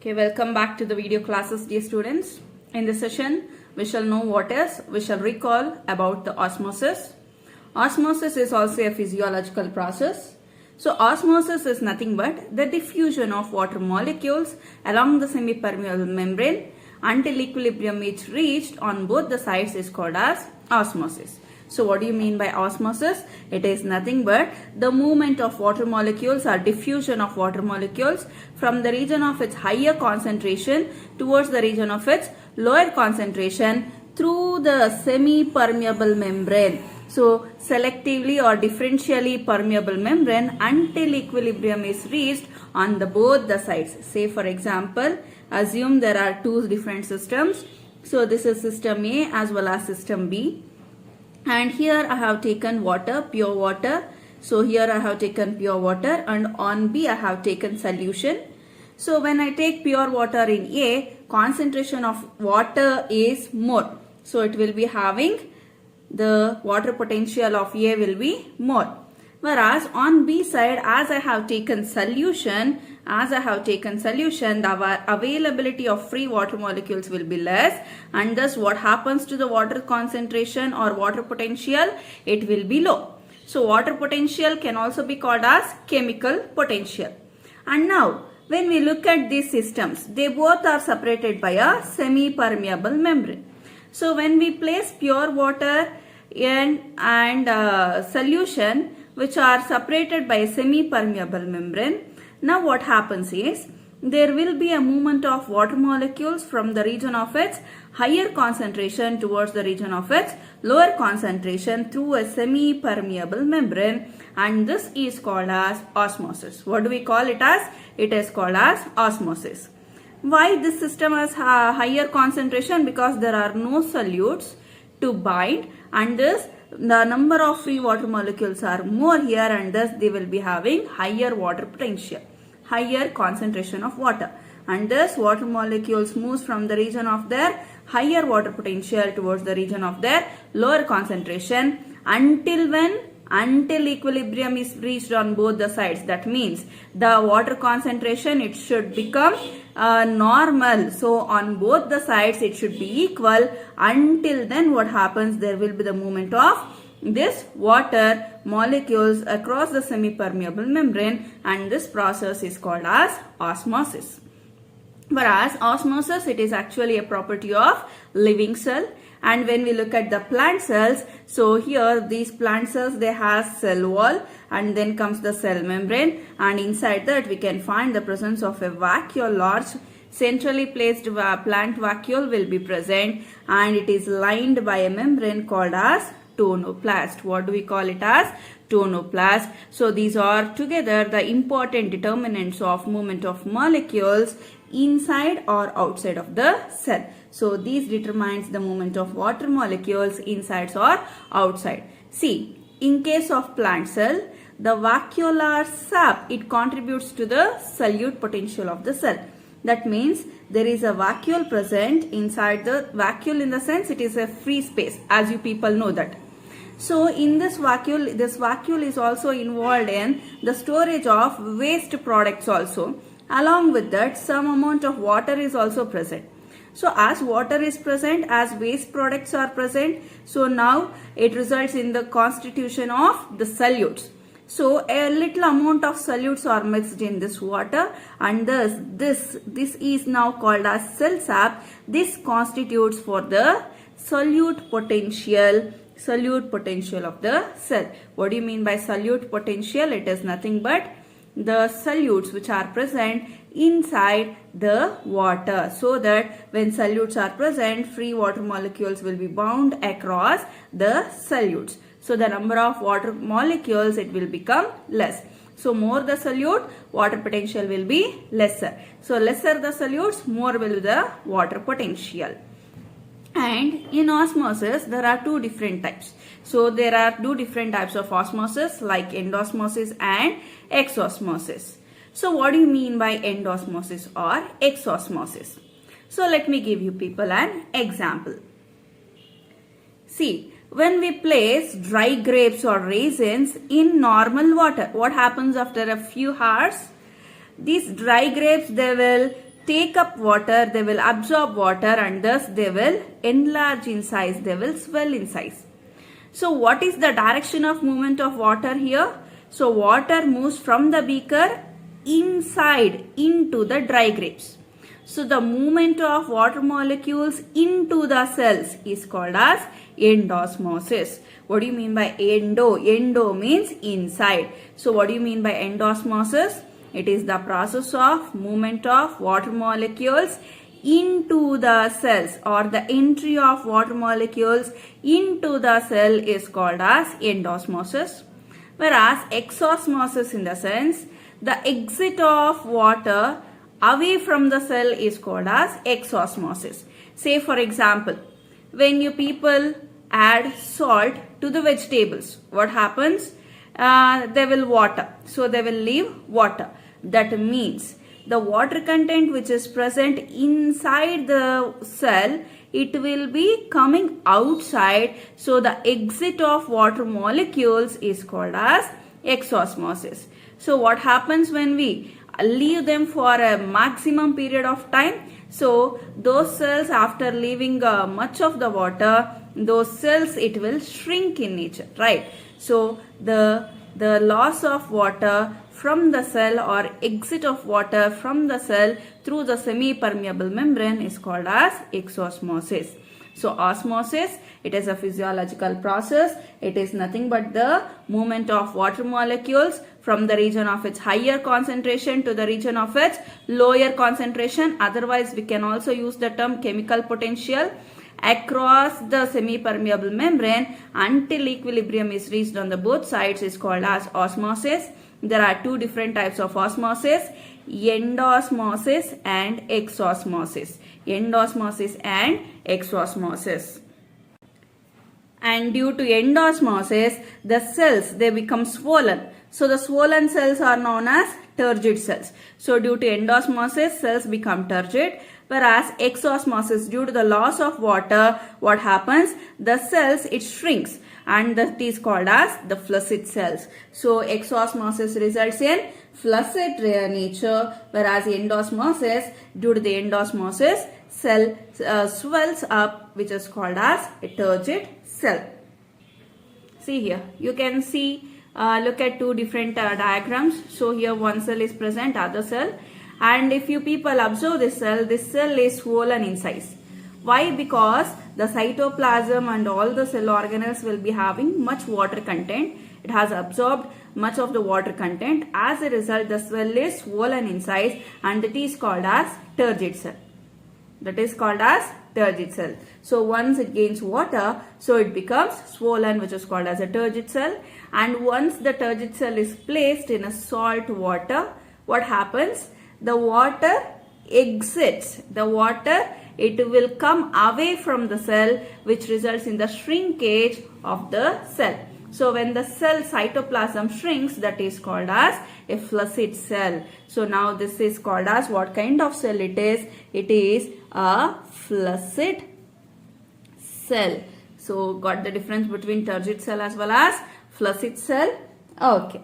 Okay, welcome back to the video classes, dear students. In this session, we shall recall about the osmosis. Osmosis is also a physiological process. So, osmosis is nothing but the diffusion of water molecules along the semi-permeable membrane until equilibrium is reached on both the sides is called as osmosis. So what do you mean by osmosis? It is nothing but the movement of water molecules or diffusion of water molecules from the region of its higher concentration towards the region of its lower concentration through the semi-permeable membrane. So selectively or differentially permeable membrane until equilibrium is reached on both the sides. Say for example, assume there are two different systems. So this is system A as well as system B. And here I have taken water, pure water. So here I have taken pure water and on B I have taken solution. So when I take pure water in A, concentration of water is more. So it will be having the water potential of A will be more. Whereas on B side, as I have taken solution, the availability of free water molecules will be less, and thus what happens to the water concentration or water potential? It will be low. So water potential can also be called as chemical potential. And now when we look at these systems, they both are separated by a semi-permeable membrane. So when we place pure water and solution which are separated by a semi-permeable membrane, now what happens is there will be a movement of water molecules from the region of its higher concentration towards the region of its lower concentration through a semi-permeable membrane, and this is called as osmosis. What do we call it as? It is called as osmosis. Why this system has higher concentration? Because there are no solutes to bind, and thus the number of free water molecules are more here, and thus they will be having higher water potential, higher concentration of water, and thus water molecules moves from the region of their higher water potential towards the region of their lower concentration until equilibrium is reached on both the sides. That means the water concentration, it should become normal. So on both the sides it should be equal. Until then what happens? There will be the movement of this water molecules across the semi-permeable membrane, and this process is called as osmosis. Whereas osmosis, it is actually a property of living cell. And when we look at the plant cells, so here these plant cells, they have cell wall and then comes the cell membrane, and inside that we can find the presence of a vacuole. Large centrally placed plant vacuole will be present, and it is lined by a membrane called as tonoplast. What do we call it as? Tonoplast. So these are together the important determinants of movement of molecules inside or outside of the cell. So these determines the movement of water molecules inside or outside. See, in case of plant cell, the vacuolar sap, it contributes to the solute potential of the cell. That means there is a vacuole present inside the vacuole, in the sense it is a free space, as you people know that. So in this vacuole is also involved in the storage of waste products also. Along with that, some amount of water is also present. So as water is present, as waste products are present, so now it results in the constitution of the solutes. So a little amount of solutes are mixed in this water, and thus this is now called as cell sap. This constitutes for the solute potential of the cell. What do you mean by solute potential? It is nothing but the solutes which are present inside the water, so that when solutes are present, free water molecules will be bound across the solutes. So the number of water molecules, it will become less. So more the solute, water potential will be lesser. So lesser the solutes, more will be the water potential. And in osmosis, there are two different types. So there are two different types of osmosis, like endosmosis and exosmosis. So what do you mean by endosmosis or exosmosis? So let me give you people an example. See, when we place dry grapes or raisins in normal water, what happens after a few hours? These dry grapes, they will take up water, they will absorb water, and thus they will enlarge in size, they will swell in size. So what is the direction of movement of water here? So water moves from the beaker inside into the dry grapes. So the movement of water molecules into the cells is called as endosmosis. What do you mean by endo? Endo means inside. So what do you mean by endosmosis? It is the process of movement of water molecules into the cells, or the entry of water molecules into the cell is called as endosmosis. Whereas exosmosis, in the sense the exit of water away from the cell, is called as exosmosis. Say for example, when you people add salt to the vegetables, what happens? They will water. So they will leave water. That means the water content which is present inside the cell, it will be coming outside. So the exit of water molecules is called as exosmosis. So what happens when we leave them for a maximum period of time? So those cells, after leaving much of the water, those cells, it will shrink in nature, right? So the loss of water from the cell, or exit of water from the cell through the semi-permeable membrane, is called as exosmosis. So osmosis, it is a physiological process. It is nothing but the movement of water molecules from the region of its higher concentration to the region of its lower concentration. Otherwise, we can also use the term chemical potential across the semi-permeable membrane until equilibrium is reached on the both sides, is called as osmosis. There are two different types of osmosis: endosmosis and exosmosis. Endosmosis and exosmosis. And due to endosmosis, the cells, they become swollen. So the swollen cells are known as turgid cells. So due to endosmosis, cells become turgid. Whereas exosmosis, due to the loss of water, what happens? The cells, it shrinks, and that is called as the flaccid cells. So exosmosis results in flaccid nature, whereas endosmosis, due to the endosmosis, cell swells up, which is called as a turgid cell. See here, you can see, look at two different diagrams. So here one cell is present, other cell. And if you people observe this cell is swollen in size. Why? Because the cytoplasm and all the cell organelles will be having much water content. It has absorbed much of the water content. As a result, the cell is swollen in size, and that is called as turgid cell. That is called as turgid cell. So once it gains water, so it becomes swollen, which is called as a turgid cell. And once the turgid cell is placed in a salt water, what happens? The water exits. The water, it will come away from the cell, which results in the shrinkage of the cell. So when the cell cytoplasm shrinks, that is called as a flaccid cell. So now this is called as what kind of cell it is? It is a flaccid cell. So got the difference between turgid cell as well as flaccid cell? Okay.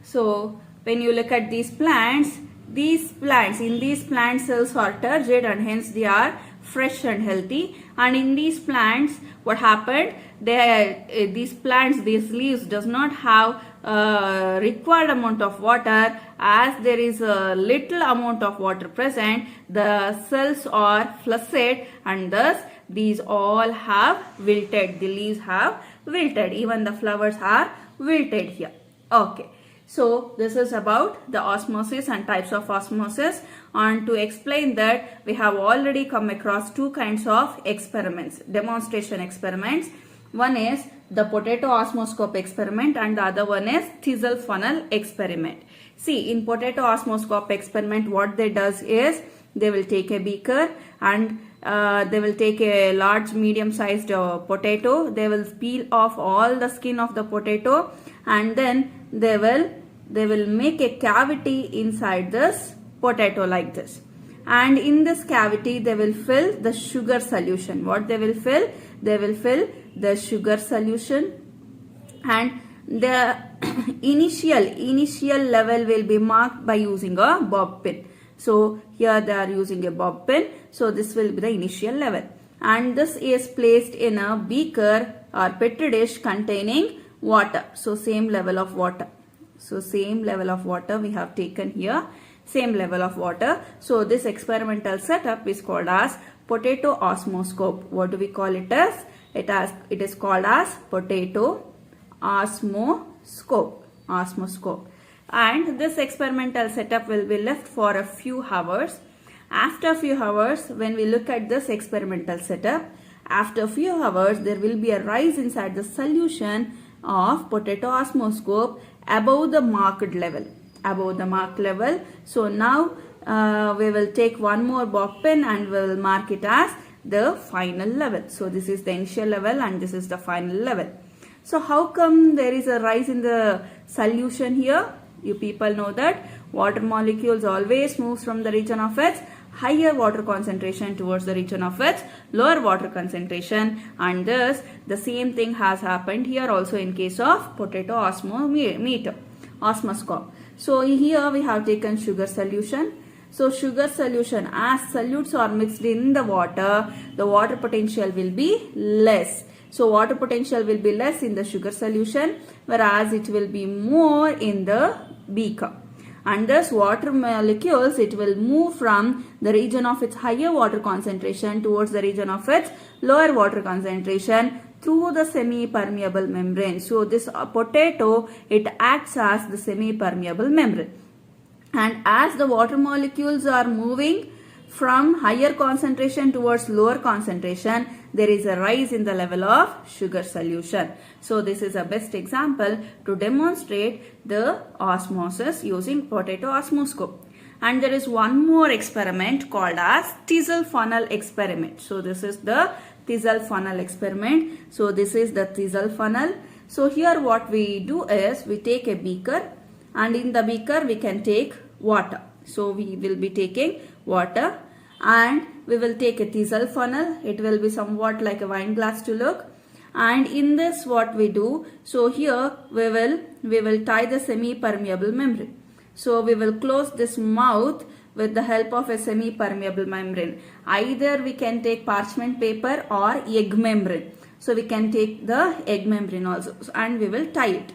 So when you look at these plants, in these plants cells are turgid, and hence they are fresh and healthy. And in these plants, what happened? These plants, these leaves does not have required amount of water. As there is a little amount of water present, the cells are flaccid, and thus these all have wilted. The leaves have wilted. Even the flowers are wilted here. Okay. So this is about the osmosis and types of osmosis. And to explain that, we have already come across two kinds of experiments, demonstration experiments. One is the potato osmoscope experiment, and the other one is thistle funnel experiment. See, in potato osmoscope experiment, what they does is they will take a beaker, and they will take a large medium sized potato. They will peel off all the skin of the potato, and then they will make a cavity inside this potato like this. And in this cavity, they will fill the sugar solution. What they will fill? They will fill the sugar solution. And the initial level will be marked by using a bob pin. So here they are using a bob pin. So this will be the initial level. And this is placed in a beaker or petri dish containing water. So same level of water. So same level of water we have taken here. Same level of water. So this experimental setup is called as potato osmoscope. What do we call it as? It is called as potato osmoscope. And this experimental setup will be left for a few hours. After a few hours, when we look at this experimental setup, after a few hours there will be a rise inside the solution of potato osmoscope above the marked level. So now we will take one more bob pin and we will mark it as the final level. So this is the initial level and this is the final level. So how come there is a rise in the solution here? You people know that water molecules always moves from the region of its higher water concentration towards the region of its lower water concentration, and thus the same thing has happened here also in case of potato osmoscope. So here we have taken sugar solution. So sugar solution, as solutes are mixed in the water potential will be less. So water potential will be less in the sugar solution, whereas it will be more in the beaker. And thus water molecules, it will move from the region of its higher water concentration towards the region of its lower water concentration through the semi-permeable membrane. So this potato, it acts as the semi-permeable membrane. And as the water molecules are moving from higher concentration towards lower concentration, there is a rise in the level of sugar solution. So this is a best example to demonstrate the osmosis using potato osmoscope. And there is one more experiment called as Thistle funnel experiment. So this is the Thistle funnel experiment. So this is the Thistle funnel. So here what we do is we take a beaker, and in the beaker we can take water. So we will be taking water and we will take a Thistle funnel. It will be somewhat like a wine glass to look. And in this what we do, so here we will tie the semi-permeable membrane. So we will close this mouth with the help of a semi-permeable membrane. Either we can take parchment paper or egg membrane. So we can take the egg membrane also, and we will tie it.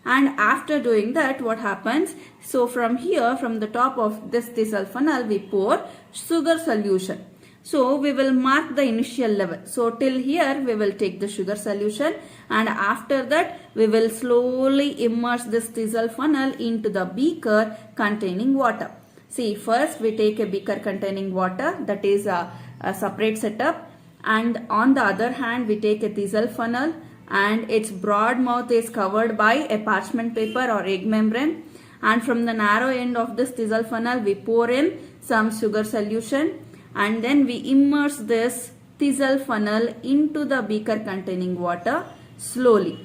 And after doing that, what happens? So from here, from the top of this Thistle funnel, we pour sugar solution. So we will mark the initial level. So till here we will take the sugar solution, and after that we will slowly immerse this Thistle funnel into the beaker containing water. See, first we take a beaker containing water, that is a separate setup, and on the other hand we take a Thistle funnel and its broad mouth is covered by a parchment paper or egg membrane, and from the narrow end of this Thistle funnel we pour in some sugar solution, and then we immerse this Thistle funnel into the beaker containing water slowly,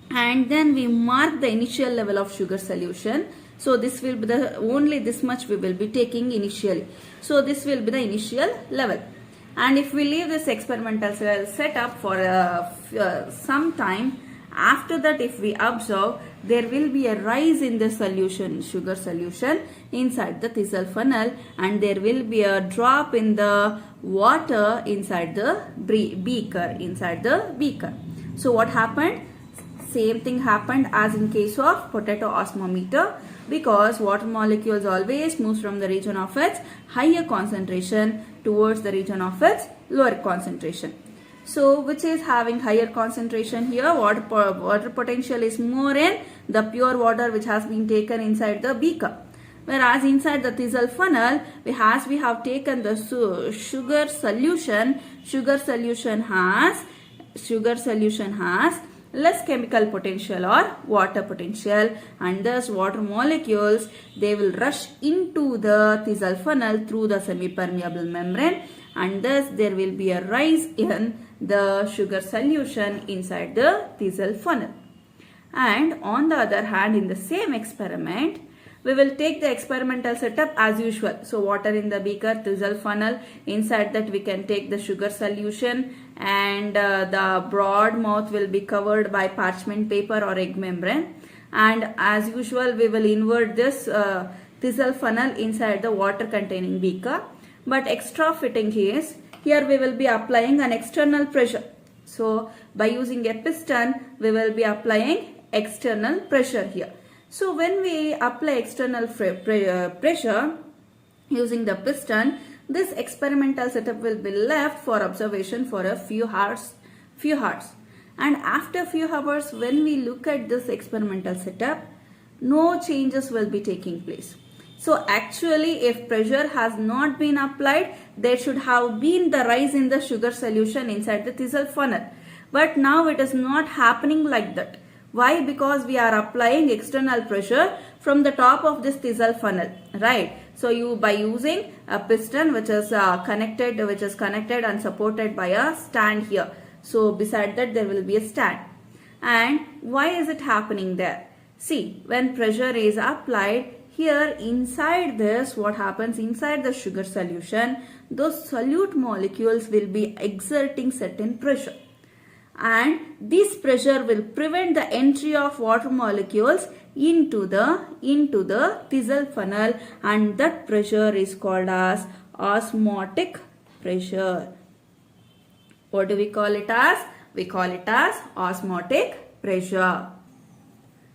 and then we mark the initial level of sugar solution. So this will be the only this much we will be taking initially. So this will be the initial level. And if we leave this experimental setup for some time, after that if we observe, there will be a rise in the solution, sugar solution inside the Thistle funnel, and there will be a drop in the water inside the beaker, So what happened? Same thing happened as in case of potato osmometer, because water molecules always moves from the region of its higher concentration towards the region of its lower concentration. So which is having higher concentration here? Water potential is more in the pure water which has been taken inside the beaker. Whereas inside the Thistle funnel, we have taken the sugar solution. Sugar solution has less chemical potential or water potential, and thus water molecules, they will rush into the Thistle funnel through the semi-permeable membrane, and thus there will be a rise in the sugar solution inside the Thistle funnel. And on the other hand, in the same experiment, We will take the experimental setup as usual. So water in the beaker, Thistle funnel. Inside that we can take the sugar solution, and the broad mouth will be covered by parchment paper or egg membrane. And as usual, we will invert this Thistle funnel inside the water containing beaker. But extra fitting is, here we will be applying an external pressure. So by using a piston, we will be applying external pressure here. So when we apply external pressure using the piston, this experimental setup will be left for observation for a few hours. And after few hours, when we look at this experimental setup, no changes will be taking place. So actually, if pressure has not been applied, there should have been the rise in the sugar solution inside the Thistle funnel. But now it is not happening like that. Why? Because we are applying external pressure from the top of this Thistle funnel, right? So by using a piston which is connected and supported by a stand here. So beside that there will be a stand. And why is it happening there? See, when pressure is applied, here inside this, what happens inside the sugar solution, those solute molecules will be exerting certain pressure. And this pressure will prevent the entry of water molecules into the Thistle funnel, and that pressure is called as osmotic pressure. What do we call it as? We call it as osmotic pressure.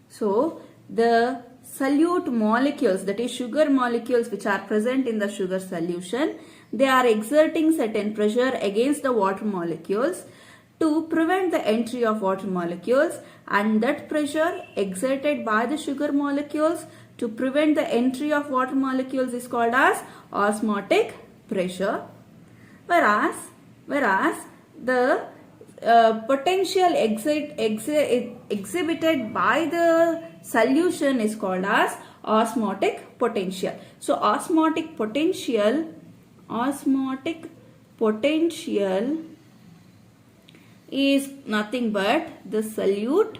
So the solute molecules, that is sugar molecules which are present in the sugar solution, they are exerting certain pressure against the water molecules to prevent the entry of water molecules, and that pressure exerted by the sugar molecules to prevent the entry of water molecules is called as osmotic pressure. Whereas the potential exhibited by the solution is called as osmotic potential. So osmotic potential is nothing but the solute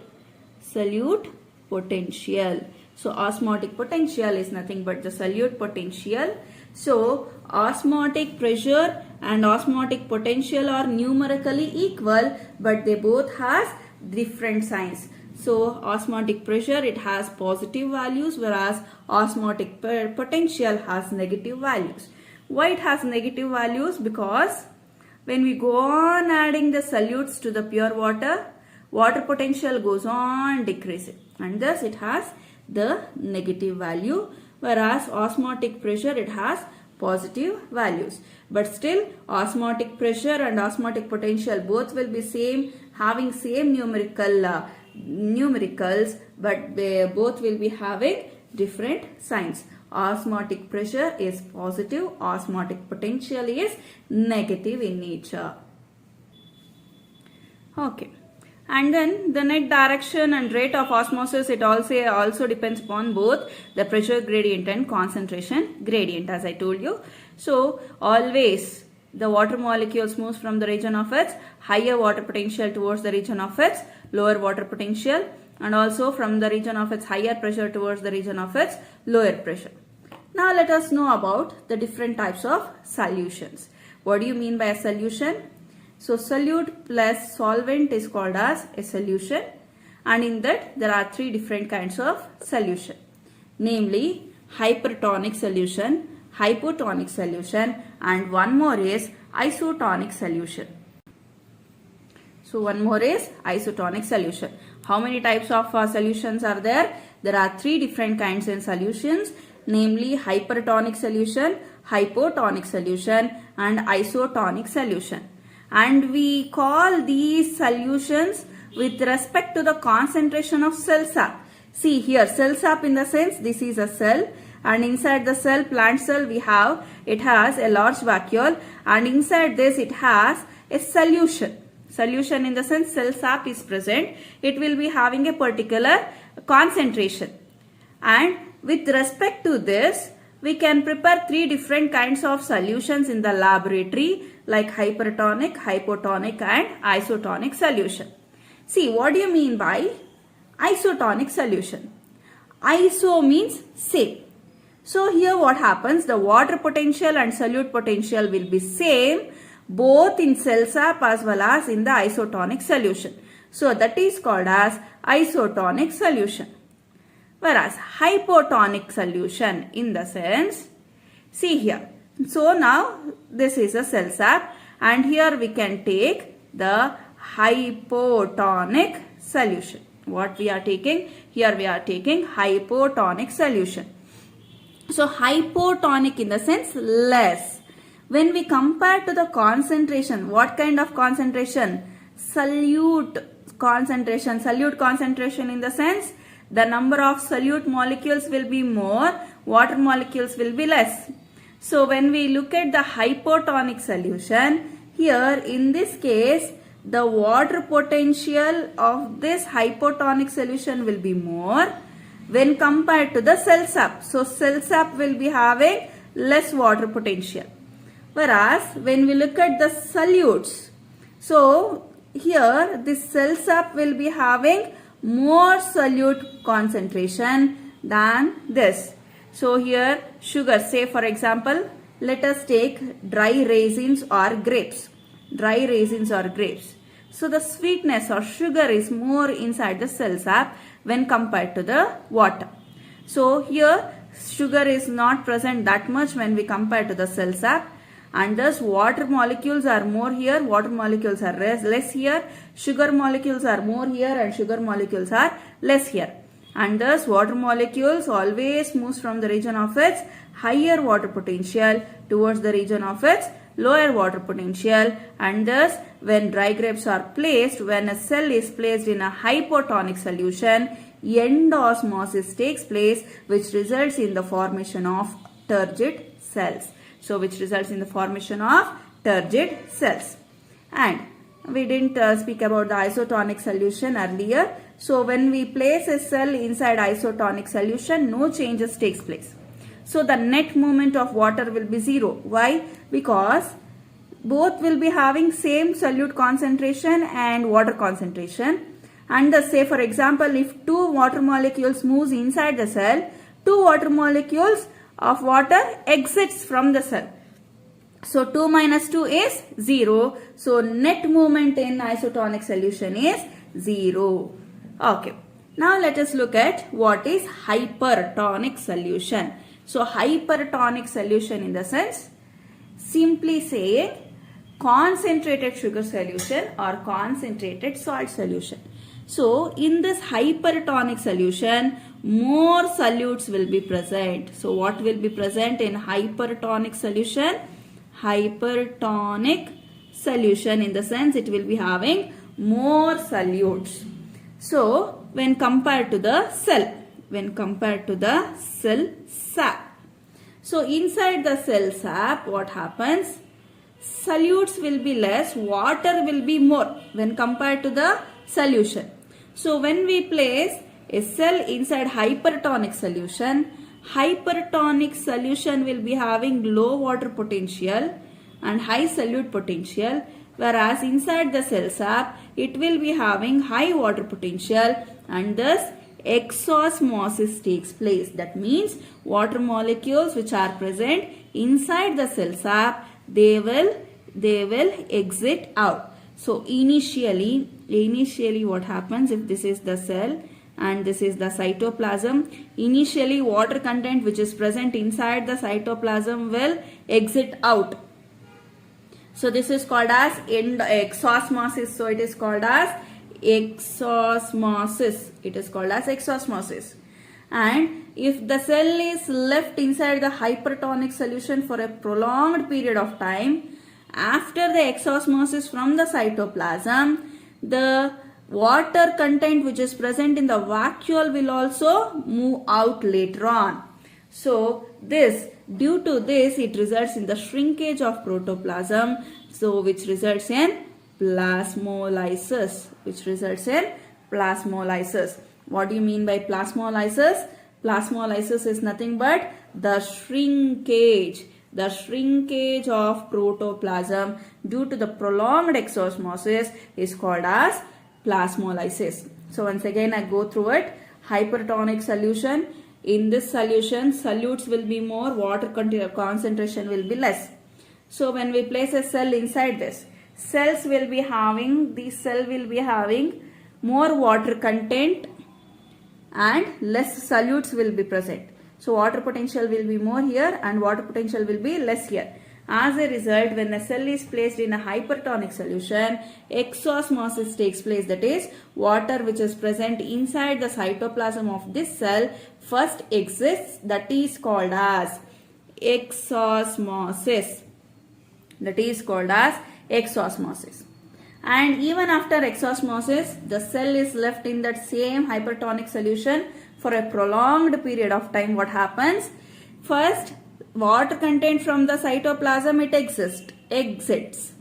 potential. So osmotic potential is nothing but the solute potential. So osmotic pressure and osmotic potential are numerically equal, but they both has different signs. So osmotic pressure, it has positive values, whereas osmotic potential has negative values. Why it has negative values? Because when we go on adding the solutes to the pure water, water potential goes on decreasing, and thus it has the negative value, whereas osmotic pressure, it has positive values. But still, osmotic pressure and osmotic potential both will be same, having same numericals, but they both will be having different signs. Osmotic pressure is positive, osmotic potential is negative in nature. Okay. And then the net direction and rate of osmosis, it also depends upon both the pressure gradient and concentration gradient, as I told you. So always the water molecules moves from the region of its higher water potential towards the region of its lower water potential, and also from the region of its higher pressure towards the region of its lower pressure. Now let us know about the different types of solutions. What do you mean by a solution? So solute plus solvent is called as a solution, and in that there are three different kinds of solution, namely hypertonic solution, hypotonic solution, and one more is isotonic solution. So one more is isotonic solution. How many types of solutions are there? There are three different kinds in solutions, namely hypertonic solution, hypotonic solution, and isotonic solution. And we call these solutions with respect to the concentration of cell sap. See here, cell sap in the sense this is a cell, and inside the cell, plant cell, it has a large vacuole, and inside this it has a solution. Solution in the sense cell sap is present. It will be having a particular concentration. And with respect to this, we can prepare three different kinds of solutions in the laboratory, like hypertonic, hypotonic, and isotonic solution. See, what do you mean by isotonic solution? Iso means same. So here what happens, the water potential and solute potential will be same both in cell sap as well as in the isotonic solution. So that is called as isotonic solution. Whereas hypotonic solution in the sense, see here. So now this is a cell sap and here we can take the hypotonic solution. What we are taking? Here we are taking hypotonic solution. So hypotonic in the sense less. When we compare to the concentration, what kind of concentration? Solute concentration. Solute concentration in the sense the number of solute molecules will be more, water molecules will be less. So when we look at the hypotonic solution, here in this case, the water potential of this hypotonic solution will be more when compared to the cell sap. So cell sap will be having less water potential. Whereas when we look at the solutes, so here this cell sap will be having more solute concentration than this. So here sugar, say for example, let us take dry raisins or grapes. Dry raisins or grapes. So the sweetness or sugar is more inside the cell sap when compared to the water. So here sugar is not present that much when we compare to the cell sap, and thus water molecules are more here, water molecules are less here, sugar molecules are more here and sugar molecules are less here. And thus water molecules always moves from the region of its higher water potential towards the region of its lower water potential, and thus when dry grapes are placed, when a cell is placed in a hypotonic solution, end osmosis takes place, which results in the formation of turgid cells. So which results in the formation of turgid cells. And we didn't speak about the isotonic solution earlier. So when we place a cell inside isotonic solution, no changes takes place. So the net movement of water will be zero. Why? Because both will be having same solute concentration and water concentration. And say for example, if two water molecules moves inside the cell, two water molecules of water exits from the cell. So 2 minus 2 is 0. So net movement in isotonic solution is 0. Okay. Now let us look at what is hypertonic solution. So hypertonic solution in the sense, simply saying concentrated sugar solution or concentrated salt solution. So in this hypertonic solution, more solutes will be present. So what will be present in hypertonic solution? Hypertonic solution in the sense it will be having more solutes. So when compared to the cell, sap. So inside the cell sap, what happens? Solutes will be less, water will be more when compared to the solution. So when we place a cell inside hypertonic solution will be having low water potential and high solute potential, whereas inside the cell sap it will be having high water potential, and thus exosmosis takes place. That means water molecules which are present inside the cell sap, they will exit out. So initially what happens, if this is the cell and this is the cytoplasm, initially water content which is present inside the cytoplasm will exit out. So this is called as exosmosis. So it is called as exosmosis. And if the cell is left inside the hypertonic solution for a prolonged period of time, after the exosmosis from the cytoplasm, the water content which is present in the vacuole will also move out later on. So due to this, it results in the shrinkage of protoplasm, so which results in plasmolysis. What do you mean by plasmolysis? Plasmolysis is nothing but the shrinkage of protoplasm due to the prolonged exosmosis is called as plasmolysis. So once again I go through it. hypertonic solution. In this solution, solutes will be more, water concentration will be less. So when we place a cell inside this, this cell will be having more water content and less solutes will be present. So water potential will be more here and water potential will be less here. As a result, when a cell is placed in a hypertonic solution, exosmosis takes place. That is, water which is present inside the cytoplasm of this cell first exists. That is called as exosmosis. That is called as exosmosis. And even after exosmosis, the cell is left in that same hypertonic solution for a prolonged period of time. What happens? First, water content from the cytoplasm, it exits.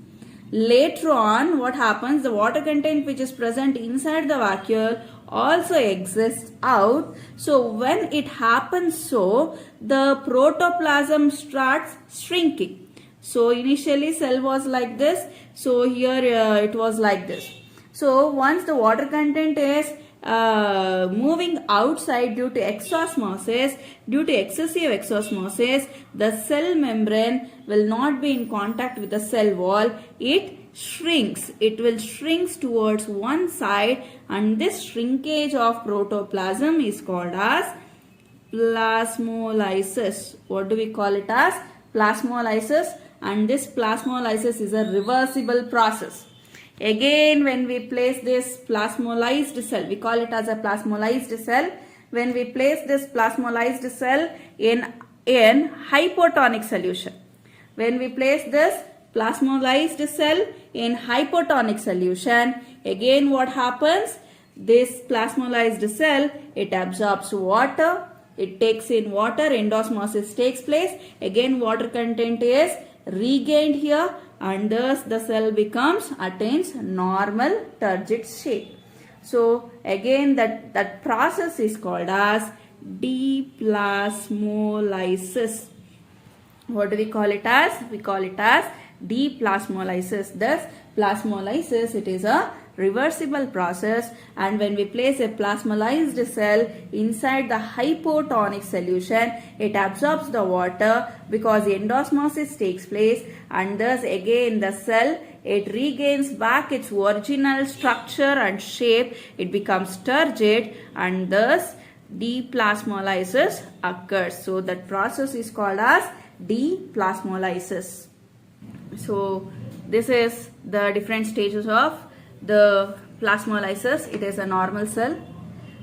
Later on, what happens? The water content which is present inside the vacuole also exists out. So when it happens, so the protoplasm starts shrinking. So initially cell was like this. So here it was like this. So once the water content is moving outside due to exosmosis, due to excessive exosmosis, the cell membrane will not be in contact with the cell wall. It shrinks. It will shrink towards one side, and this shrinkage of protoplasm is called as plasmolysis. What do we call it as? Plasmolysis. And this plasmolysis is a reversible process. Again, when we place this plasmolysed cell, we call it as a plasmolysed cell. When we place this plasmolysed cell in hypotonic solution, when we place this plasmolysed cell in hypotonic solution, again what happens? This plasmolysed cell, it absorbs water, it takes in water, endosmosis takes place. Again, water content is regained here, and thus the cell attains normal turgid shape. So again that process is called as deplasmolysis. What do we call it as? We call it as deplasmolysis. Thus plasmolysis, it is a reversible process, and when we place a plasmolysed cell inside the hypotonic solution, it absorbs the water because endosmosis takes place, and thus again the cell, it regains back its original structure and shape. It becomes turgid, and thus deplasmolysis occurs. So that process is called as deplasmolysis. So this is the different stages of the plasmolysis. It is a normal cell,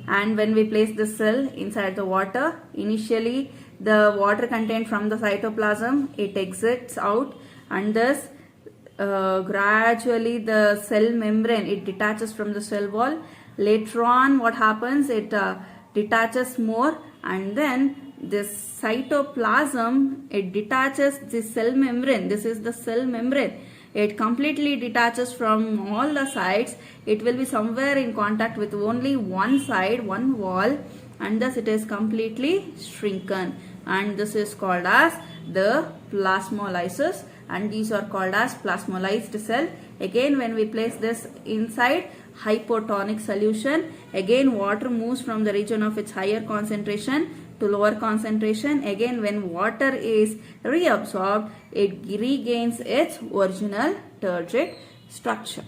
and when we place this cell inside the water, initially the water content from the cytoplasm, it exits out, and thus gradually the cell membrane, it detaches from the cell wall. Later on, what happens? It detaches more, and then this cytoplasm, it detaches the cell membrane. This is the cell membrane. It completely detaches from all the sides. It will be somewhere in contact with only one side, one wall, and thus it is completely shrunken, and this is called as the plasmolysis, and these are called as plasmolysed cell. Again, when we place this inside hypotonic solution, again water moves from the region of its higher concentration to lower concentration. Again, when water is reabsorbed, it regains its original turgid structure.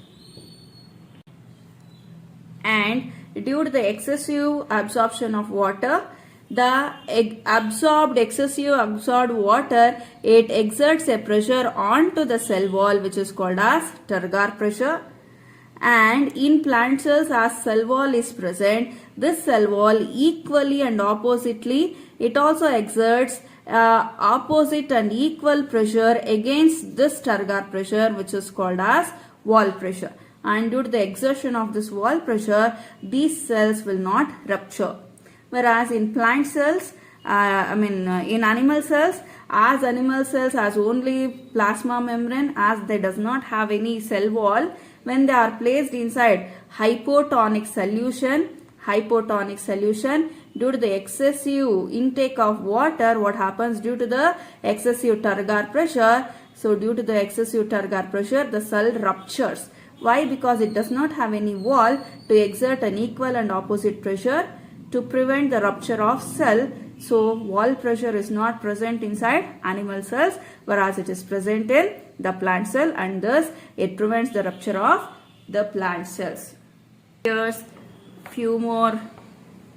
And due to the excessive absorption of water, the excessive absorbed water, it exerts a pressure onto the cell wall, which is called as Turgor pressure. And in plant cells, as cell wall is present, this cell wall equally and oppositely, it also exerts opposite and equal pressure against this Turgor pressure, which is called as wall pressure. And due to the exertion of this wall pressure, these cells will not rupture. Whereas in plant cells, in animal cells, as animal cells has only plasma membrane, as they does not have any cell wall, when they are placed inside hypotonic solution, due to the excessive intake of water, what happens? Due to the excessive Turgor pressure, so due to the excessive Turgor pressure, the cell ruptures. Why? Because it does not have any wall to exert an equal and opposite pressure. to prevent the rupture of cell. So wall pressure is not present inside animal cells, whereas it is present in the plant cell, and thus it prevents the rupture of the plant cells. Here's few more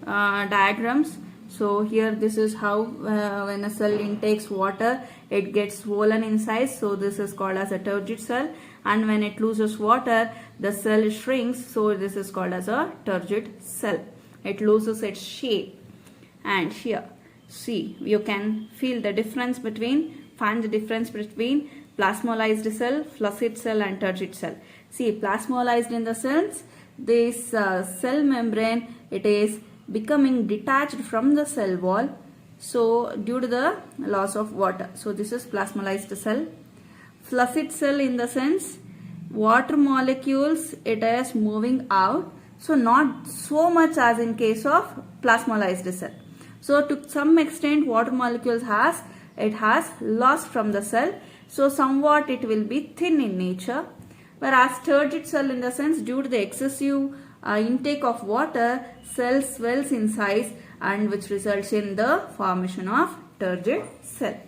diagrams. So here this is how when a cell intakes water, it gets swollen in size. So this is called as a turgid cell, and when it loses water, the cell shrinks. So this is called as a turgid cell. It loses its shape. And here, see, you can feel the difference between, find the difference between plasmolized cell, flaccid cell and turgid cell. See, plasmolized in the sense, this cell membrane, it is becoming detached from the cell wall, so due to the loss of water. So this is plasmolized cell. Flaccid cell in the sense, water molecules, it is moving out, so not so much as in case of plasmolized cell. So to some extent water molecules has lost from the cell, so somewhat it will be thin in nature. Whereas turgid cell in the sense, due to the excessive intake of water, cell swells in size, and which results in the formation of turgid cell.